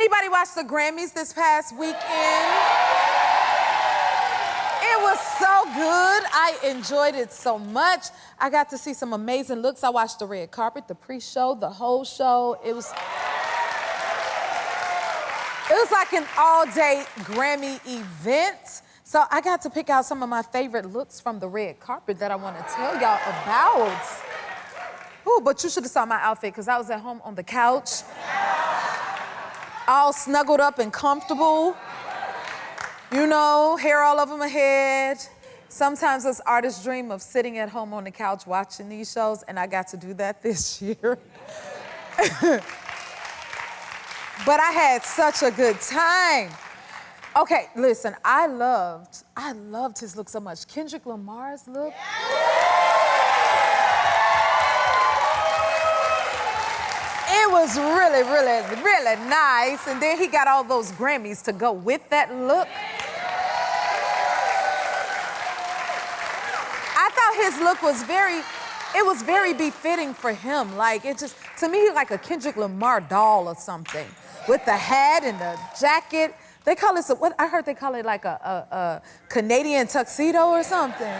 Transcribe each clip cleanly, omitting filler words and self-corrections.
anybody watch the Grammys this past weekend? It was so good. I enjoyed it so much. I got to see some amazing looks. I watched the red carpet, the pre-show, the whole show. It was like an all-day Grammy event. So I got to pick out some of my favorite looks from the red carpet that I want to tell y'all about. Ooh, but you should have saw my outfit, because I was at home on the couch, all snuggled up and comfortable. You know, hair all over my head. Sometimes us artists dream of sitting at home on the couch watching these shows, and I got to do that this year. But I had such a good time. Okay, listen, I loved his look so much. Kendrick Lamar's look. It was really, really, really nice. And then he got all those Grammys to go with that look. I thought his look was very befitting for him. Like, it just, to me, like a Kendrick Lamar doll or something. With the hat and the jacket. They call it, what I heard they call it like a Canadian tuxedo or something.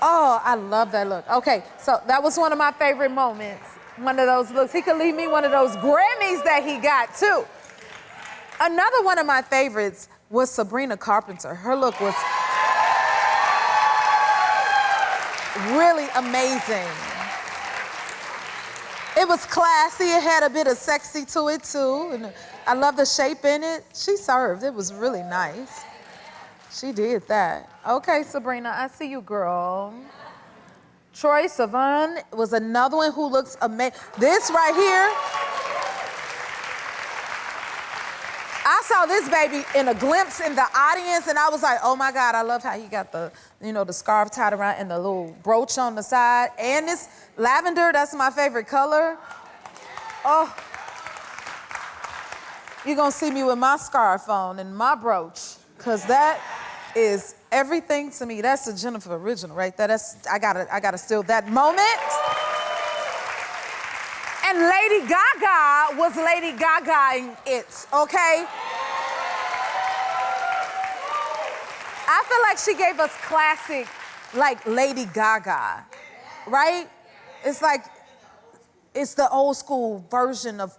Oh, I love that look. Okay, so that was one of my favorite moments. One of those looks. He could leave me one of those Grammys that he got too. Another one of my favorites was Sabrina Carpenter. Her look was really amazing. It was classy. It had a bit of sexy to it too. And I love the shape in it. She served. It was really nice. She did that. Okay, Sabrina, I see you, girl. Troye Sivan was another one who looks amazing. This right here, I saw this baby in a glimpse in the audience, and I was like, oh my God, I love how he got the, you know, the scarf tied around and the little brooch on the side. And this lavender, that's my favorite color. Oh. You're gonna see me with my scarf on and my brooch, because that is everything to me. That's a Jennifer original right there. I gotta steal that moment. And Lady Gaga was Lady Gaga-ing it, okay? I feel like she gave us classic, like Lady Gaga, right? It's like, it's the old school version of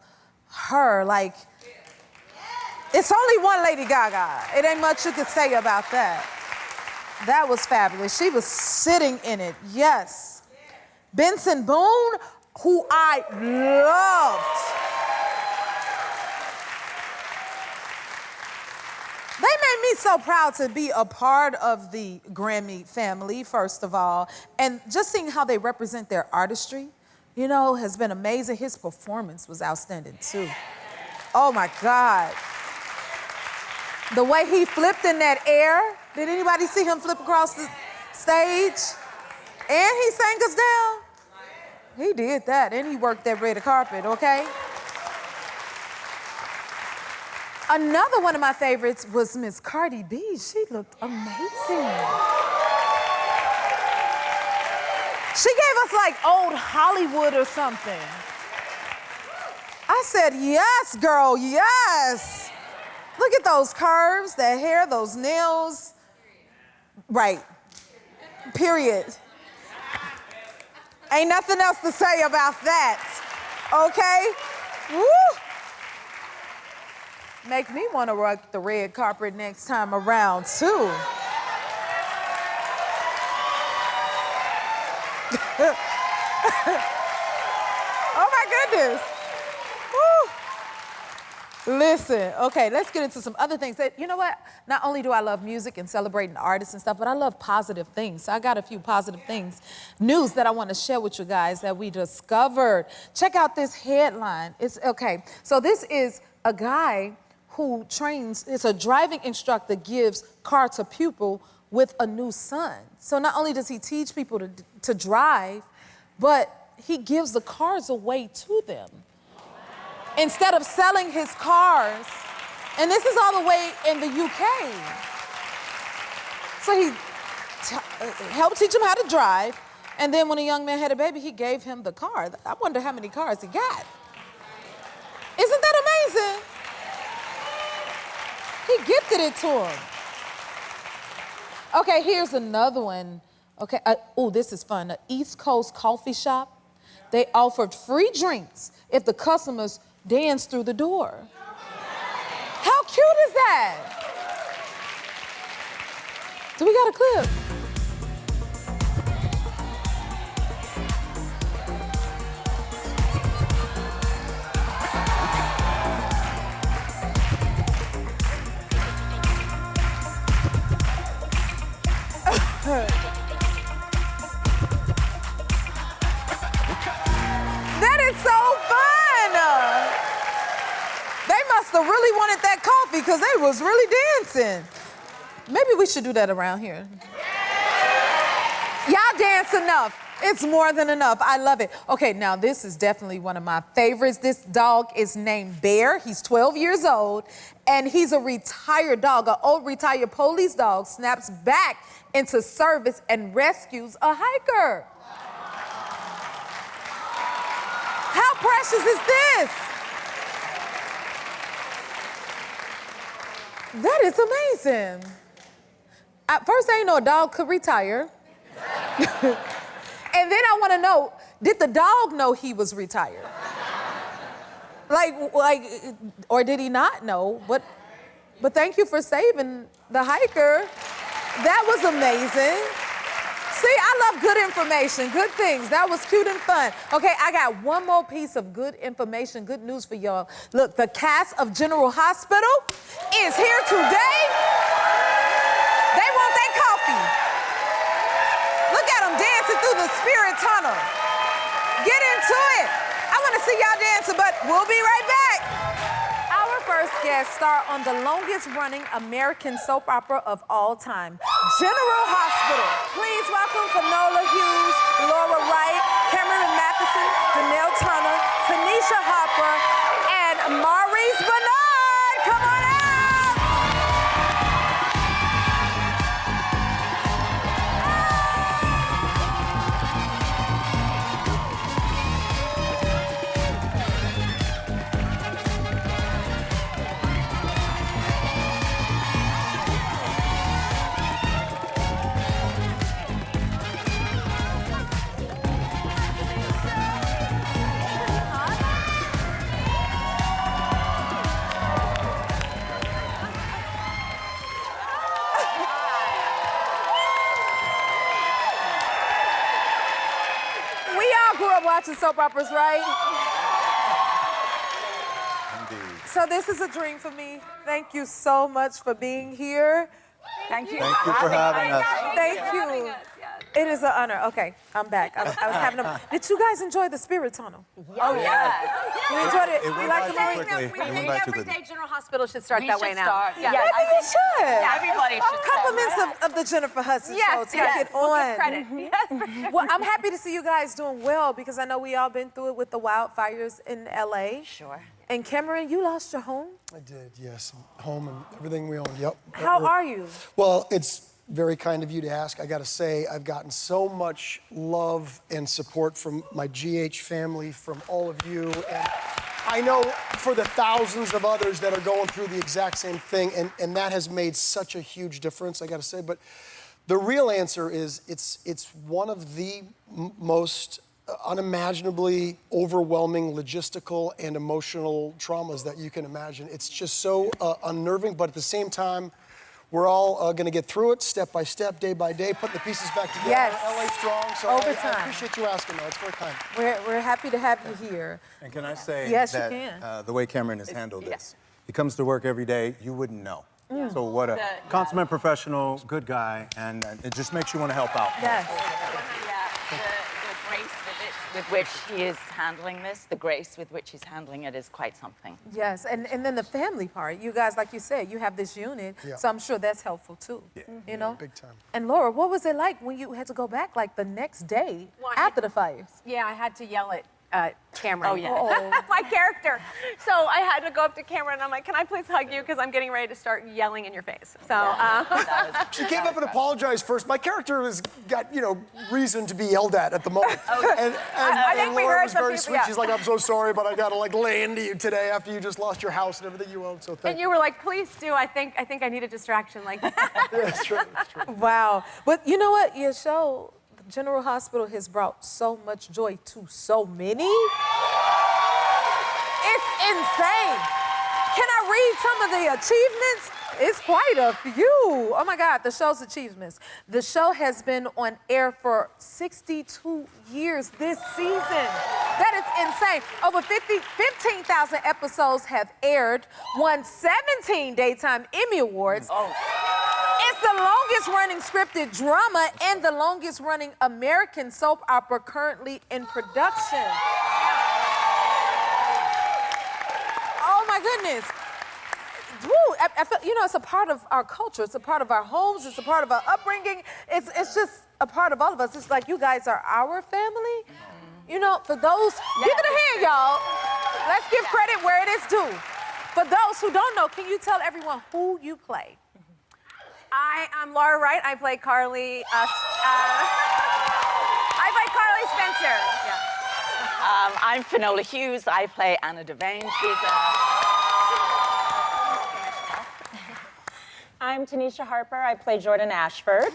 her, like, it's only one Lady Gaga. It ain't much you could say about that. That was fabulous. She was sitting in it, yes. Benson Boone, who I loved. They made me so proud to be a part of the Grammy family, first of all, and just seeing how they represent their artistry, you know, has been amazing. His performance was outstanding too. Oh my God. The way he flipped in that air. Did anybody see him flip across the stage? And he sang us down. He did that, and he worked that red carpet, okay? Another one of my favorites was Miss Cardi B. She looked amazing. She gave us like old Hollywood or something. I said, yes, girl, yes. Look at those curves, that hair, those nails. Right. Period. Ain't nothing else to say about that, okay? Woo! Make me want to rock the red carpet next time around, too. Oh, my goodness. Woo! Listen, okay, let's get into some other things. You know what? Not only do I love music and celebrating artists and stuff, but I love positive things. So I got a few positive things, news that I want to share with you guys that we discovered. Check out this headline. It's okay. So this is a guy who trains, it's a driving instructor, gives car to pupil with a new son. So not only does he teach people to drive, but he gives the cars away to them. Instead of selling his cars, and this is all the way in the UK. So he helped teach him how to drive, and then when a young man had a baby, he gave him the car. I wonder how many cars he got. Isn't that amazing? we gifted it to him. Okay, here's another one. Okay, oh, this is fun. An East Coast coffee shop. They offered free drinks if the customers danced through the door. How cute is that? Do we got a clip? That is so fun! They must have really wanted that coffee because they was really dancing. Maybe we should do that around here. Y'all dance enough. It's more than enough. I love it. Okay, now this is definitely one of my favorites. This dog is named Bear. He's 12 years old, and he's a retired dog. An old retired police dog snaps back into service and rescues a hiker. How precious is this? That is amazing. At first, I didn't know a dog could retire. And then I want to know, did the dog know he was retired? Like, or did he not know? But thank you for saving the hiker. That was amazing. See, I love good information, good things. That was cute and fun. Okay, I got one more piece of good information, good news for y'all. Look, the cast of General Hospital is here today. They want their coffee. Look at them dancing through the spirit tunnel. Get into it. I want to see y'all dancing, but we'll be right back. Our first guest star on the longest-running American soap opera of all time, General Hospital. Please welcome Finola Hughes, Wright, Cameron Mathison, Donnell Turner, Tanisha Harper, and Maurice Benard. Come on out. Watching soap operas, right? Indeed. So this is a dream for me. Thank you so much for being here. Thank you. Thank you for having us. Thank you. It is an honor. Okay, I'm back. I was having a... Did you guys enjoy the spirit tunnel? Oh, yeah. You enjoyed it? It went You by liked too the quickly. We It went think by too every quickly. day General Hospital should start We that should way now. start, Yeah. yeah. Maybe we should. Everybody should start. Compliments of the Jennifer Hudson show. Take it We'll on. give credit. Yes. Well, I'm happy to see you guys doing well because I know we all been through it with the wildfires in LA. Sure. And Cameron, you lost your home? I did, yes. Home and everything we own, yep. How are you? Well, it's very kind of you to ask. I gotta say, I've gotten so much love and support from my GH family, from all of you. And I know for the thousands of others that are going through the exact same thing, and that has made such a huge difference, I gotta say. But the real answer is it's one of the most unimaginably overwhelming logistical and emotional traumas that you can imagine. It's just so unnerving, but at the same time, we're all gonna get through it step by step, day by day, putting the pieces back together. Yes. LA strong, so Over I time. appreciate you asking, though. It's very kind. We're happy to have you here. And can I say Yes, you that can. The way Cameron has handled this, he comes to work every day, you wouldn't know. So what a consummate professional, good guy, and it just makes you want to help out. Yes. Yeah, the grace with which he is handling this, the grace with which he's handling it is quite something. Yes, and then the family part. You guys, like you said, you have this unit, Yeah. so I'm sure that's helpful too. Yeah. You know? Big time. And Laura, what was it like when you had to go back like the next day Well, I after the fires? Yeah, I had to yell at Cameron. Oh, yeah. My character. So I had to go up to Cameron and I'm like, can I please hug you? Because I'm getting ready to start yelling in your face. So She came up and apologized first. My character has got, reason to be yelled at the moment. And I think we Laura heard was some very people, sweet. yeah. She's like, I'm so sorry, but I gotta lay into you today after you just lost your house and everything you own. So thank and you were like, please do. I think I need a distraction like that. you. That's true. That's true. Wow. But you know what? Your show, General Hospital, has brought so much joy to so many. It's insane. Can I read some of the achievements? It's quite a few. Oh my God, the show's achievements. The show has been on air for 62 years this season. That is insane. Over 15,000 episodes have aired, won 17 Daytime Emmy Awards. Oh. It's the longest running scripted drama and the longest running American soap opera currently in production. Oh my goodness. Woo, I feel, it's a part of our culture. It's a part of our homes. It's a part of our upbringing. It's just a part of all of us. It's like you guys are our family. For those, give it a hand, y'all. Let's give credit where it is due. For those who don't know, can you tell everyone who you play? I'm Laura Wright. I play Carly. I play Carly Spencer. Yeah. I'm Finola Hughes. I play Anna Devane. I'm Tanisha Harper. I play Jordan Ashford.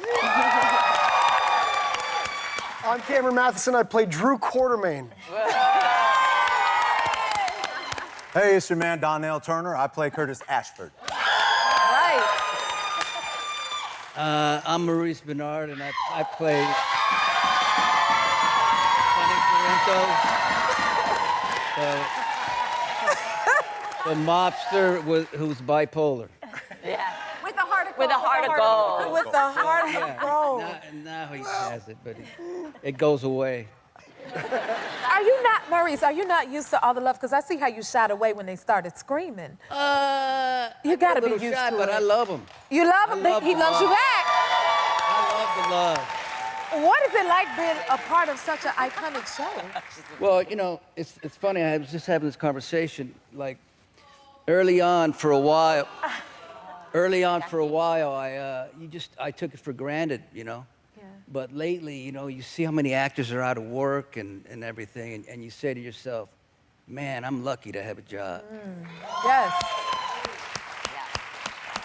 I'm Cameron Mathison. I play Drew Quartermain. Hey, it's your man, Donnell Turner. I play Curtis Ashford. Right. I'm Maurice Benard, and I play Sonny Sorrento, the mobster who's bipolar. Yeah. With a heart of gold. With a heart of gold. With the heart of gold. Now he has it, but it goes away. Are you not, Maurice, are you not used to all the love? Because I see how you shot away when they started screaming. You gotta be used to but it. I love him. You love him? love He the loves you love. back. I love the love. What is it like being a part of such an iconic show? Well, it's funny. I was just having this conversation, like, early on for a while, I took it for granted, Yeah. But lately, you see how many actors are out of work and everything, and you say to yourself, man, I'm lucky to have a job. Yes.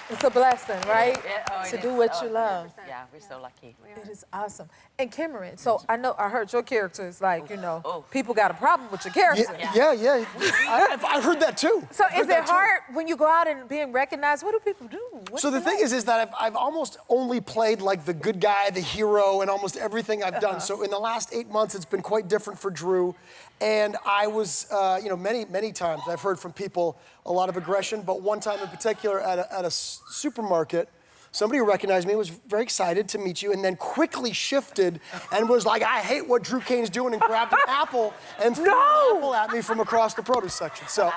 It's a blessing, right? It To is do what so- you love. Yeah, we're so lucky. It is awesome. And Cameron, so I heard your character is like, Oh. people got a problem with your character. Yeah. I've heard that too. So I've heard is that it too. hard when you go out and being recognized? What do people do? What's So the it thing like? is that I've almost only played like the good guy, the hero, and almost everything I've done. So in the last 8 months, it's been quite different for Drew. And I was, many times I've heard from people a lot of aggression, but one time in particular at a supermarket, somebody who recognized me was very excited to meet you and then quickly shifted and was like, I hate what Drew Kane's doing, and grabbed an apple and threw an apple at me from across the produce section. So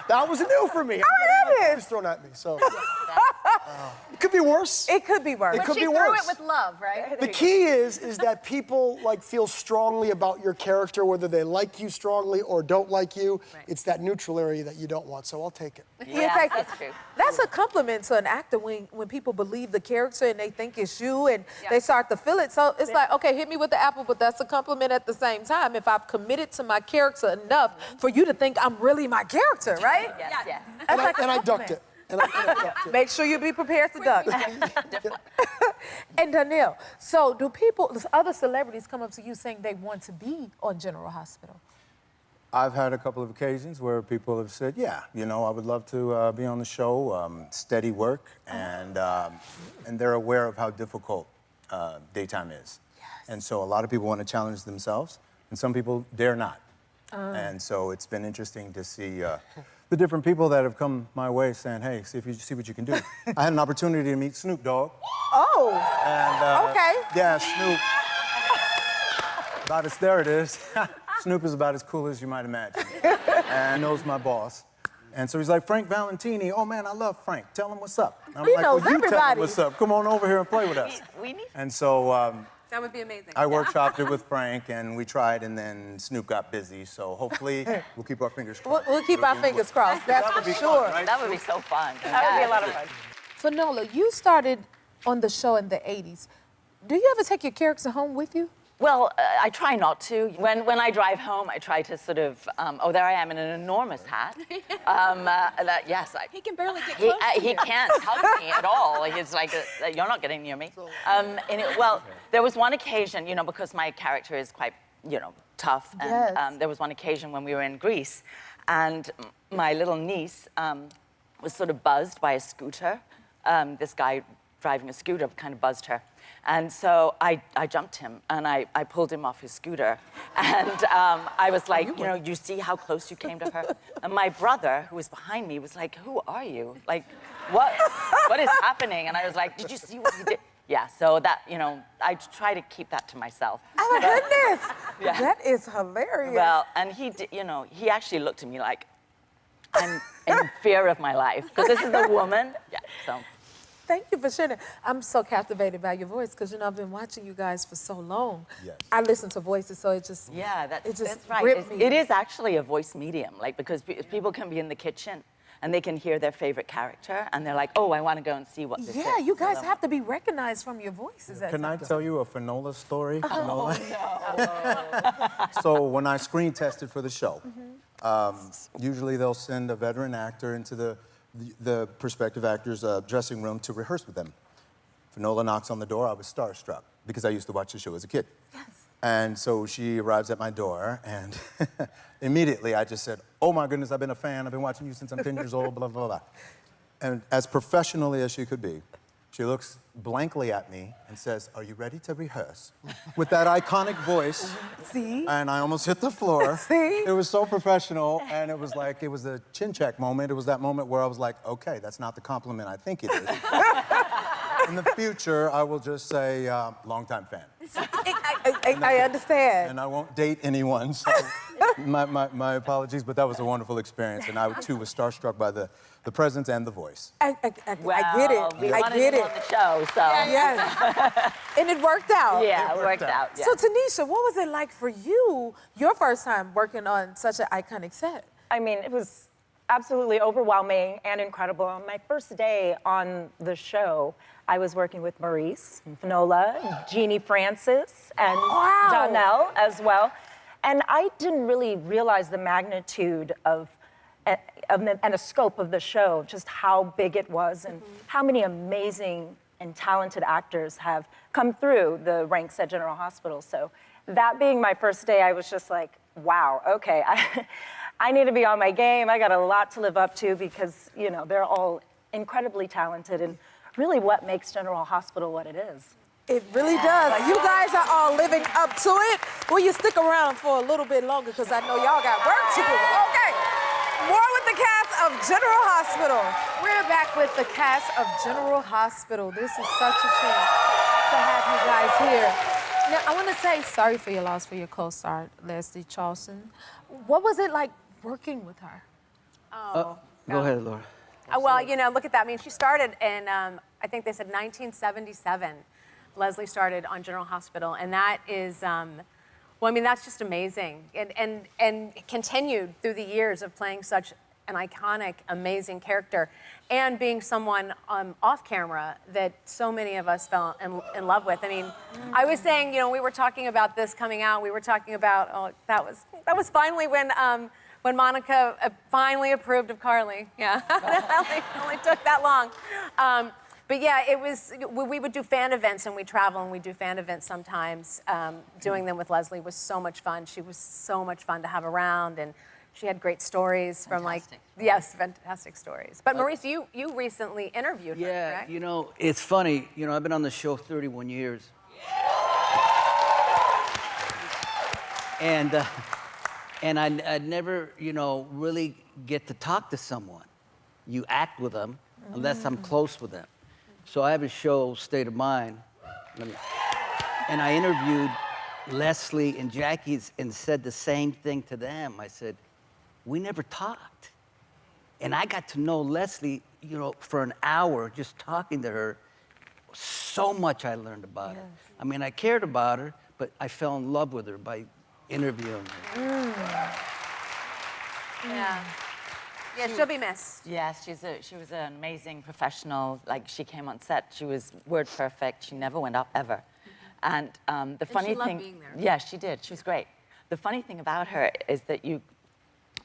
that was new for me. It was thrown at me. So it could be worse. It could be worse. It could She be threw worse. it with love, right? The key is that people feel strongly about your character, whether they like you strongly or don't like you. Right. It's that neutral area that you don't want. So I'll take it. You take it. That's true. That's a compliment to an actor when people believe the character and they think it's you and they start to feel it. So it's like, okay, hit me with the apple, but that's a compliment at the same time. If I've committed to my character enough for you to think I'm really my character, right? Yes. That's like a And I compliment. ducked it. And I ducked it. Make sure you be prepared to duck. And Donnell, so do other celebrities come up to you saying they want to be on General Hospital? I've had a couple of occasions where people have said, yeah, I would love to be on the show, steady work, and they're aware of how difficult daytime is. Yes. And so a lot of people want to challenge themselves, and some people dare not. And so it's been interesting to see the different people that have come my way saying, hey, see what you can do. I had an opportunity to meet Snoop Dogg. Oh, And, okay. Yeah, Snoop. There it is. Snoop is about as cool as you might imagine. And he knows my boss. And so he's like, Frank Valentini, oh man, I love Frank. Tell him what's up. I'm He like, knows well, you tell him everybody. what's up. Come on over here and play with us. We need. And so That would be amazing. I workshopped it with Frank, and we tried, and then Snoop got busy. So hopefully, we'll keep our fingers crossed. We'll keep our fingers crossed. That's That would for be sure. fun, right? That would be so fun. That would be a lot of fun. Finola, you started on the show in the 80s. Do you ever take your character home with you? Well, I try not to. When I drive home, I try to sort of, oh, there I am in an enormous hat. Yes, He can barely get he, close to he you. can't hug me at all. He's like, you're not getting near me. Well, there was one occasion, you know, because my character is quite, you know, tough. And Yes. there was one occasion when we were in Greece, and my little niece was sort of buzzed by a scooter. This guy driving a scooter kind of buzzed her. And so I jumped him, and I pulled him off his scooter. And I was like, you know, you see how close you came to her? And my brother, who was behind me, was like, who are you? Like, what is happening? And I was like, did you see what he did? Yeah, so that, you know, I try to keep that to myself. Oh, my goodness. Yeah. That is hilarious. Well, and he did, you know, he actually looked at me like, I'm in fear of my life, because this is the woman. Yeah, so. Thank you for sharing. I'm so captivated by your voice because, you know, I've been watching you guys for so long. Yes. I listen to voices, so it just, Yeah, it just that's right. gripped me. It is actually a voice medium, like, because people can be in the kitchen and they can hear their favorite character and they're like, oh, I want to go and see what this is. Yeah, you guys So- have to be recognized from your voices. Can I tell you a Finola story? Oh, Finola? So when I screen tested for the show, usually they'll send a veteran actor into the prospective actor's dressing room to rehearse with them. Finola knocks on the door. I was starstruck because I used to watch the show as a kid. Yes. And so she arrives at my door, and immediately I just said, oh my goodness, I've been a fan. I've been watching you since I'm 10 years old, blah, blah, blah. And as professionally as she could be, she looks blankly at me and says, are you ready to rehearse? With that iconic voice. See? And I almost hit the floor. See? It was so professional, and it was like, it was a chin check moment. It was that moment where I was like, okay, that's not the compliment I think it is. In the future, I will just say, longtime fan. I understand. And I won't date anyone, so my apologies, but that was a wonderful experience. And I, too, was starstruck by the presence and the voice. I get it. We I wanted get him it. on the show, so. Yes. And it worked out. Yeah, it worked out. Yeah. So, Tanisha, what was it like for you, your first time working on such an iconic set? I mean, it was absolutely overwhelming and incredible. On my first day on the show, I was working with Maurice, Finola, Jeannie Francis, and Wow. Donnell as well. And I didn't really realize the magnitude and the scope of the show, just how big it was and how many amazing and talented actors have come through the ranks at General Hospital. So that being my first day, I was just like, wow, okay, I need to be on my game. I got a lot to live up to because, you know, they're all incredibly talented and really what makes General Hospital what it is. It really does. You guys are all living up to it. Will you stick around for a little bit longer? Because I know y'all got work to do. Okay. More with the cast of General Hospital. We're back with the cast of General Hospital. This is such a treat to have you guys here. Now, I want to say sorry for your loss for your co-star, Leslie Charleston. What was it like working with her? Go ahead, Laura. Well, you know, look at that. I mean, she started in, I think they said 1977. Leslie started on General Hospital, and that is, well, I mean, that's just amazing. And continued through the years of playing such an iconic, amazing character and being someone off camera that so many of us fell in love with. I mean, I was saying, you know, we were talking about this coming out. We were talking about, oh, that was finally when Monica finally approved of Carly. Yeah, it only took that long. But yeah, it was, we would do fan events and we travel and we do fan events sometimes. Doing them with Leslie was so much fun. She was so much fun to have around and she had great stories from yes, fantastic stories. But Maurice, you recently interviewed her, Yeah, correct? you know, it's funny. You know, I've been on the show 31 years. And I never, you know, really get to talk to someone. You act with them unless I'm close with them. So I have a show, State of Mind, and I interviewed Leslie and Jackie and said the same thing to them. I said, we never talked. And I got to know Leslie, you know, for an hour just talking to her. so much I learned about her. I mean, I cared about her, but I fell in love with her by interviewing her. Yeah. Yeah, she'll be missed. Yes, she was an amazing professional. Like, she came on set, she was word perfect. She never went up, ever. And the funny she loved thing... being there. Yeah, she did. She was great. The funny thing about her is that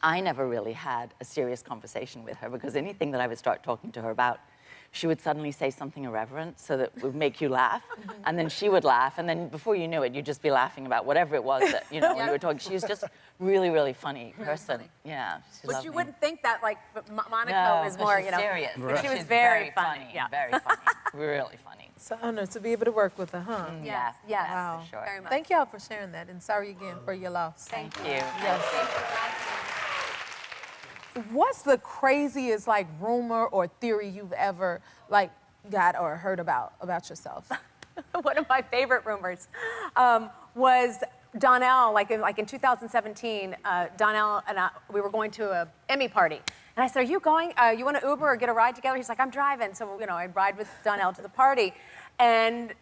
I never really had a serious conversation with her, because anything that I would start talking to her about, she would suddenly say something irreverent so that would make you laugh, and then she would laugh, and then before you knew it, you'd just be laughing about whatever it was that, you know, when you were talking. She was just really, really funny person. Yeah, she But loved you me. wouldn't think that, like, Monaco No, is but more, she's you know. serious. But she was She's very funny. Yeah. Very funny. Really funny. It's an honor to be able to work with her, huh? Yeah, yes, Wow. for sure. Very much. Thank y'all for sharing that, and sorry again for your loss. Thank you. What's the craziest, like, rumor or theory you've ever, like, got or heard about yourself? One of my favorite rumors was Donnell, like in 2017, Donnell and we were going to an Emmy party. And I said, are you going? You want to Uber or get a ride together? He's like, I'm driving. So, you know, I'd ride with Donnell to the party. And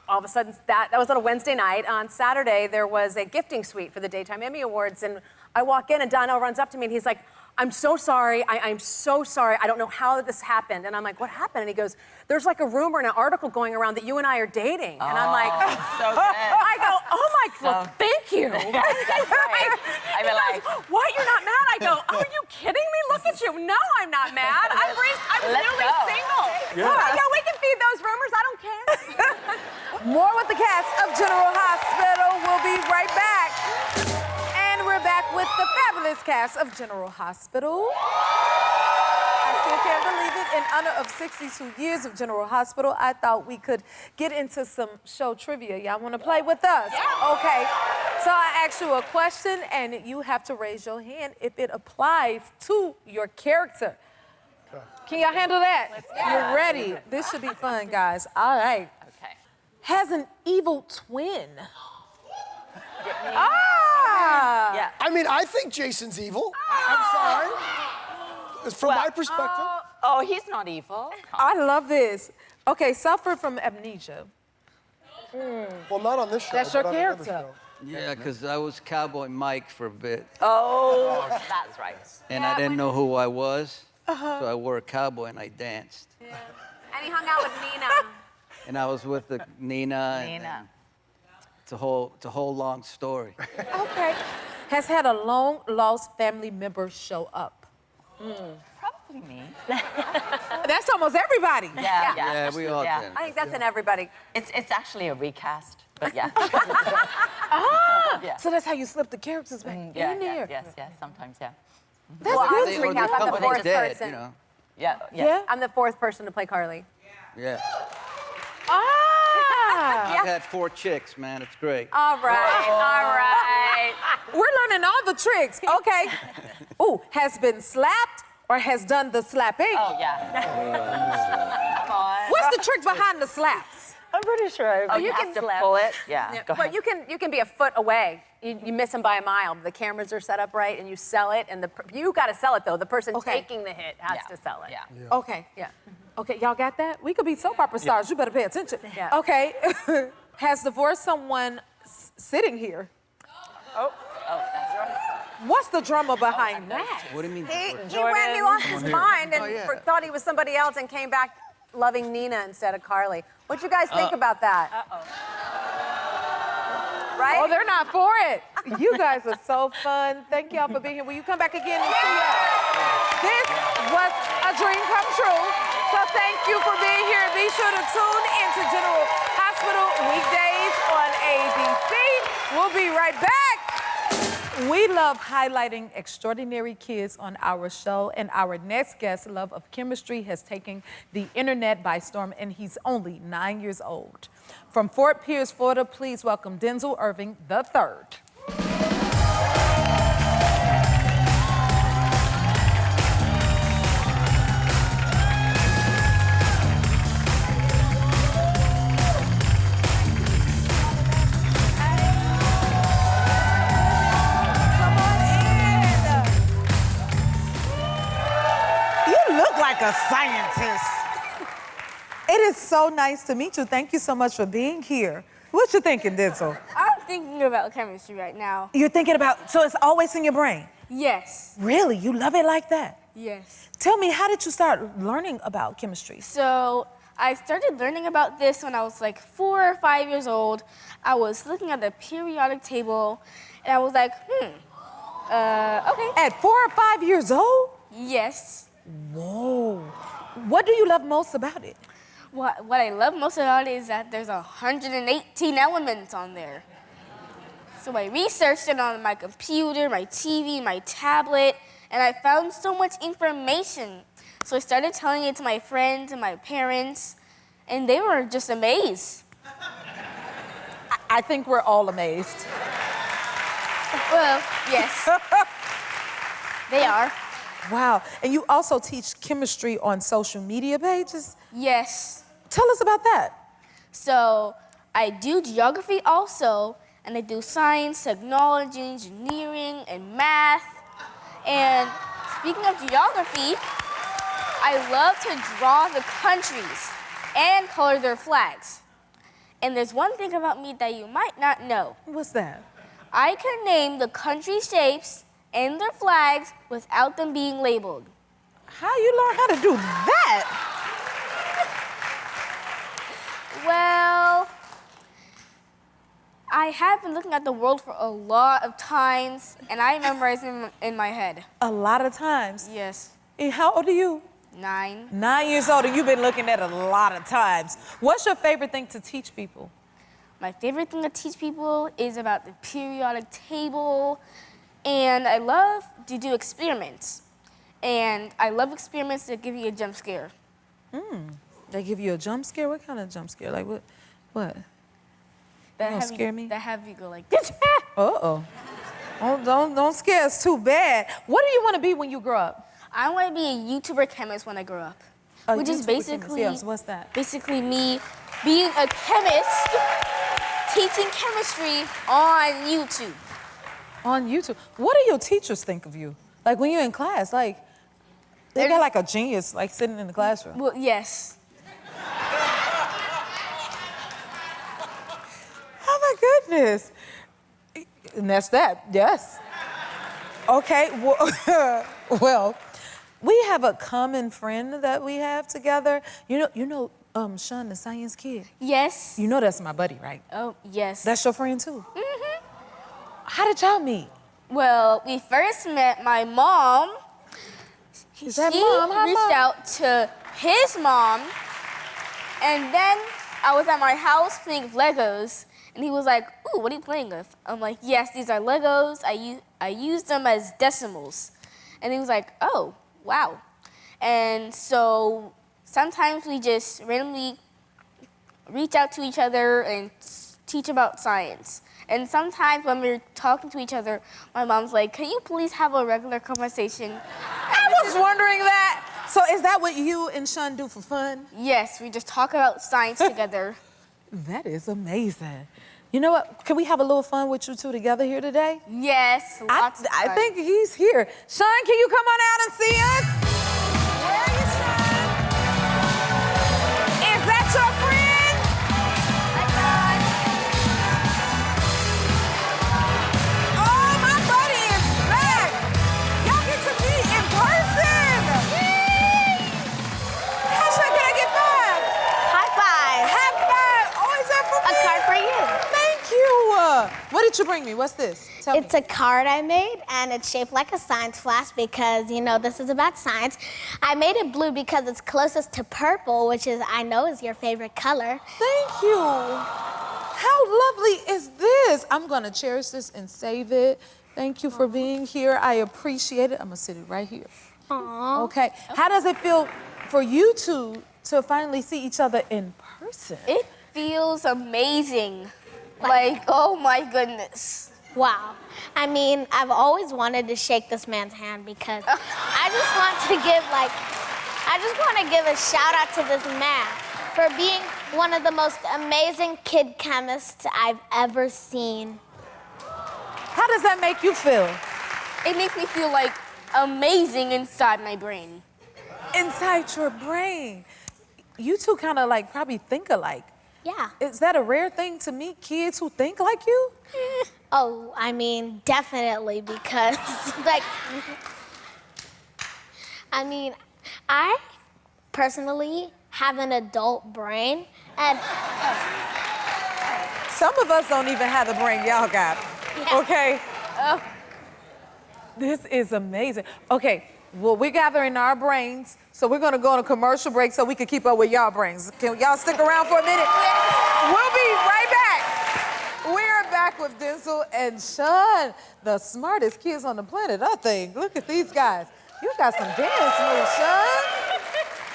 all of a sudden, that was on a Wednesday night. On Saturday, there was a gifting suite for the Daytime Emmy Awards. And I walk in, and Donnell runs up to me, and he's like, I'm so sorry. I'm so sorry. I don't know how this happened. And I'm like, what happened? And he goes, there's like a rumor and an article going around that you and I are dating. And I'm like, so good. I go, oh my God, thank you. That's right. I'd be like, what, you're not mad? I go, are you kidding me? Look at you. No, I'm not mad. I'm Let's newly go. single. Yeah. Yeah, we can feed those rumors. I don't care. More with the cast of General Hospital. We'll be right back. And we're back with the fabulous cast of General Hospital. I still can't believe it. In honor of 62 years of General Hospital, I thought we could get into some show trivia. Y'all want to play with us? Yeah. Okay. So I ask you a question, and you have to raise your hand if it applies to your character. Can y'all handle that? You're ready. This should be fun, guys. All right. okay. Has an evil twin. Ah! Yeah. I mean, I think Jason's evil. I'm sorry. From my perspective. Oh, he's not evil. I love this. Okay, suffered from amnesia. Well, not on this show. That's your but on another character. show. Yeah, because I was Cowboy Mike for a bit, Oh, that's right. and I didn't know who I was, so I wore a cowboy and I danced. And he hung out with Nina. And I was with Nina. And Nina. it's a whole long story. Okay. Has had a long lost family member show up. Probably me. That's almost everybody. Yeah. Yeah, we all did. I think that's in everybody. It's actually a recast, but yeah. Yeah. So that's how you slip the characters back in there. Yes, sometimes, yeah. That's Well, good. I was Or the recast. I'm the couple fourth dead, person. you know. Yeah. Yeah? I'm the fourth person to play Carly. Yeah. Ah! I've had 4 chicks, man. It's great. All right, all right. We're learning all the tricks. Okay. Ooh, has been slapped or has done the slapping. Oh, yeah. Come on. What's the trick behind the slaps? I'm pretty sure. Oh, you have to pull it? Yeah, go But ahead. you can be a foot away. You miss them by a mile. The cameras are set up right, and you sell it. And you got to sell it though. The person Okay. taking the hit has to sell it. Yeah. Okay. Yeah. Okay, y'all got that? We could be soap opera stars. You better pay attention. Yeah. Okay. Has divorced someone sitting here? Oh, that's right. What's the drama behind that? What do you mean? He lost his mind and Oh, yeah. thought he was somebody else and came back loving Nina instead of Carly. What'd you guys think about that? Right? Oh, they're not for it. You guys are so fun. Thank y'all for being here. Will you come back again and see us? This was a dream come true. So thank you for being here. Be sure to tune into General Hospital weekdays on ABC. We'll be right back. We love highlighting extraordinary kids on our show, and our next guest's love of chemistry has taken the internet by storm, and he's only 9 years old. From Fort Pierce, Florida, please welcome Denzel Irving III. You look like a scientist. It is so nice to meet you. Thank you so much for being here. What you thinking, Denzel? I'm thinking about chemistry right now. You're thinking about, so it's always in your brain? Yes. Really? You love it like that? Yes. Tell me, how did you start learning about chemistry? So I started learning about this when I was like 4 or 5 years old. I was looking at the periodic table, and I was like, okay. At 4 or 5 years old? Yes. Whoa. What do you love most about it? What I love most about it is that there's 118 elements on there. So I researched it on my computer, my TV, my tablet, and I found so much information. So I started telling it to my friends and my parents, and they were just amazed. I think we're all amazed. Well, yes. They are. Wow. And you also teach chemistry on social media pages? Yes. Tell us about that. So I do geography also, and I do science, technology, engineering, and math. And speaking of geography, I love to draw the countries and color their flags. And there's one thing about me that you might not know. What's that? I can name the country shapes and their flags without them being labeled. How you learn how to do that? Well, I have been looking at the world for a lot of times, and I memorize them in my head. A lot of times. Yes. And how old are you? 9. 9 years old, and you've been looking at a lot of times. What's your favorite thing to teach people? My favorite thing to teach people is about the periodic table, and I love to do experiments. And I love experiments that give you a jump scare. They give you a jump scare? What kind of jump scare? Like what? What? That don't have scare you, me. That have you go like this. Uh-oh. Don't scare us too bad. What do you want to be when you grow up? I want to be a YouTuber chemist when I grow up. A Which is YouTuber basically, chemist. Yes, what's that? Basically me being a chemist, teaching chemistry on YouTube. On YouTube. What do your teachers think of you? Like when you're in class, like they got like a genius like sitting in the classroom. Well, yes. Oh my goodness. And that's that, yes. Okay, well, we have a common friend that we have together. You know Sean, the science kid? Yes. You know that's my buddy, right? Oh, yes. That's your friend too? Mm-hmm. How did y'all meet? Well, we first met my mom. Is that she mom? Hi, reached Mom. out to his mom, and then I was at my house playing with Legos, and he was like, "Ooh, what are you playing with?" I'm like, "Yes, these are Legos. I use them as decimals." And he was like, "Oh, wow." And so sometimes we just randomly reach out to each other and teach about science. And sometimes when we're talking to each other, my mom's like, "Can you please have a regular conversation?" I was wondering that. So is that what you and Sean do for fun? Yes, we just talk about science together. That is amazing. You know what? Can we have a little fun with you two together here today? Yes, lots of I fun. think he's here. Sean, can you come on out and see us? Where are you, Sean? Is that your friend? Hi, Sean. Oh, my buddy is back. Y'all get to meet in person. Tasha, can I get back? High five. High five. Oh, is that for A me? card for you. Thank you. What did you bring me? What's this? Tell It's me. a card I made, and it's shaped like a science flask because, you know, this is about science. I made it blue because it's closest to purple, which is, I know, is your favorite color. Thank you. How lovely is this? I'm gonna cherish this and save it. Thank you for being here. I appreciate it. I'm gonna sit it right here. Aww. Okay. How does it feel for you two to finally see each other in person? It feels amazing. Like, oh my goodness. Wow. I mean, I've always wanted to shake this man's hand because I just want to give a shout out to this man for being one of the most amazing kid chemists I've ever seen. How does that make you feel? It makes me feel like amazing inside my brain. Inside your brain. you two kind of like probably think alike. Yeah. Is that a rare thing to meet kids who think like you? Oh, I mean, definitely, because, like, I mean, I personally have an adult brain, and Some of us don't even have the brain y'all got, Yeah. okay? This is amazing. Okay, well, we're gathering our brains, so we're gonna go on a commercial break so we can keep up with y'all brains. Can y'all stick around for a minute? We'll be right back. We're back with Denzel and Sean, the smartest kids on the planet, I think. Look at these guys. You got some dance moves, Sean.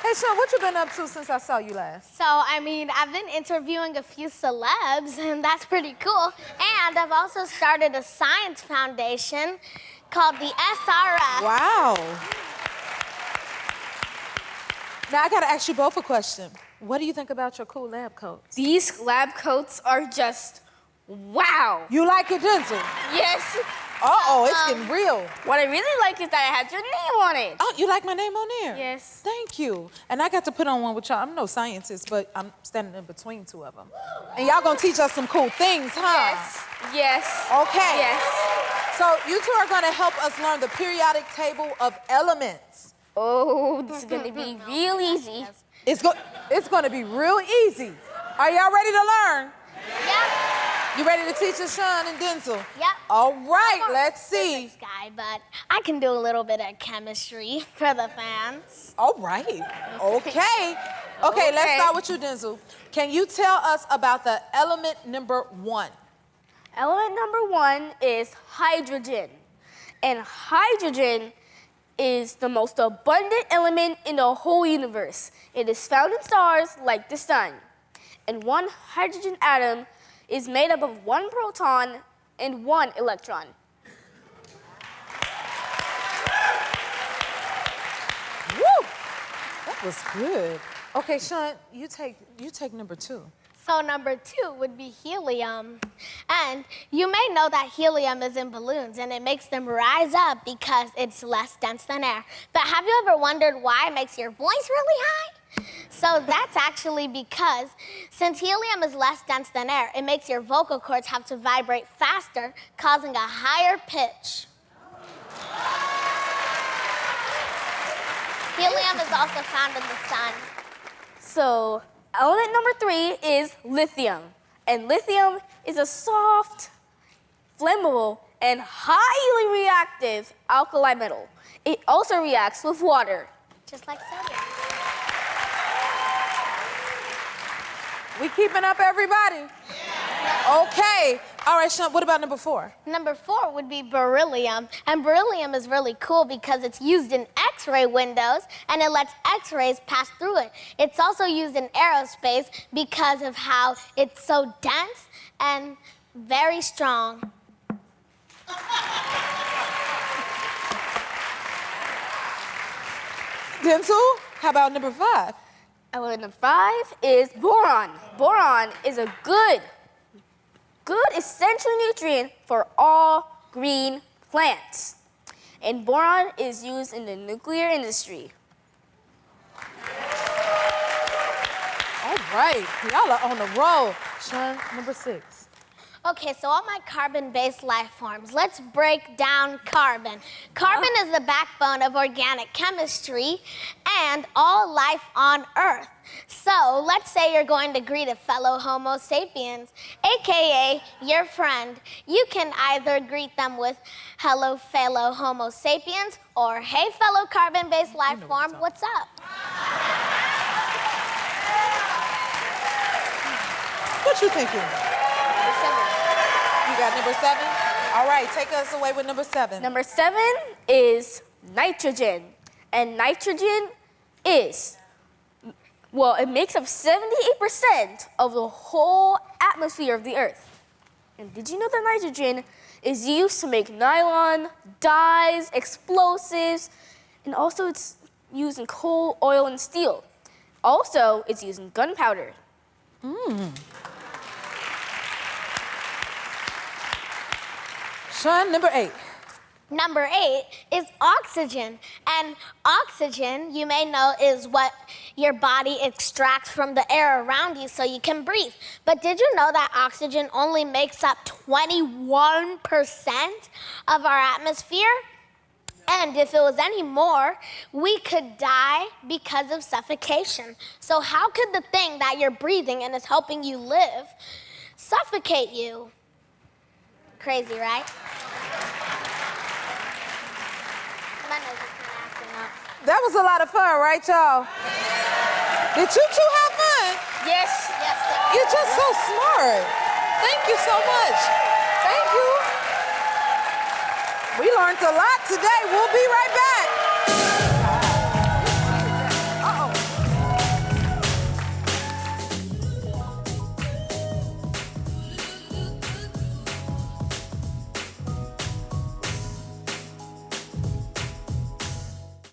Hey, Sean, what you been up to since I saw you last? so, I mean, I've been interviewing a few celebs, and that's pretty cool. And I've also started a science foundation called the SRF. Wow. Now, I gotta ask you both a question. What do you think about your cool lab coats? These lab coats are just wow. You like it, Denzel? Yes. Uh-oh, it's getting real. What I really like is that it has your name on it. Oh, you like my name on there? Yes. Thank you. And I got to put on one with y'all. I'm no scientist, but I'm standing in between two of them. And y'all gonna teach us some cool things, huh? Yes. Yes. Okay. Yes. So you two are gonna help us learn the periodic table of elements. Oh, this is gonna be real easy. It's gonna be real easy. Are y'all ready to learn? Yep. You ready to teach us, Sean and Denzel? Yep. All right, I'm a let's see. physics guy, but I can do a little bit of chemistry for the fans. All right. Okay. Okay, let's start with you, Denzel. Can you tell us about the element number 1? Element number 1 is hydrogen. And hydrogen is the most abundant element in the whole universe. It is found in stars like the sun. And one hydrogen atom is made up of 1 proton and 1 electron. Woo! That was good. Okay, Sean, you take number 2. So number 2 would be helium. And you may know that helium is in balloons and it makes them rise up because it's less dense than air. But have you ever wondered why it makes your voice really high? So that's actually because since helium is less dense than air, it makes your vocal cords have to vibrate faster, causing a higher pitch. Helium is also found in the sun. So element number 3 is lithium. And lithium is a soft, flammable, and highly reactive alkali metal. It also reacts with water. Just like sodium. We keeping up, everybody? Yeah. Okay. All right, Sean, what about number 4? Number 4 would be beryllium. And beryllium is really cool because it's used in X-ray windows and it lets X-rays pass through it. It's also used in aerospace because of how it's so dense and very strong. Denzel, how about number 5? Element number 5 is boron. Boron is a good essential nutrient for all green plants. And boron is used in the nuclear industry. All right, y'all are on the roll. Sean, number 6. Okay, so all my carbon-based life forms, let's break down carbon. Carbon is the backbone of organic chemistry and all life on Earth. So let's say you're going to greet a fellow Homo sapiens, AKA your friend. You can either greet them with hello fellow Homo sapiens or hey fellow carbon-based life form, what's up? What you thinking? You got number 7? All right, take us away with number 7. Number 7 is nitrogen. And nitrogen is, well, it makes up 78% of the whole atmosphere of the Earth. And did you know that nitrogen is used to make nylon, dyes, explosives, and also it's used in coal, oil, and steel. Also, it's used in gunpowder. Sean, number 8. Number 8 is oxygen. And oxygen, you may know, is what your body extracts from the air around you so you can breathe. But did you know that oxygen only makes up 21% of our atmosphere? And if it was any more, we could die because of suffocation. So how could the thing that you're breathing and is helping you live suffocate you? Crazy, right? My nose is kind of acting up. That was a lot of fun, right, y'all? Did you two have fun? Yes. Yes. You're just so smart. Thank you so much. Thank you. We learned a lot today. We'll be right back.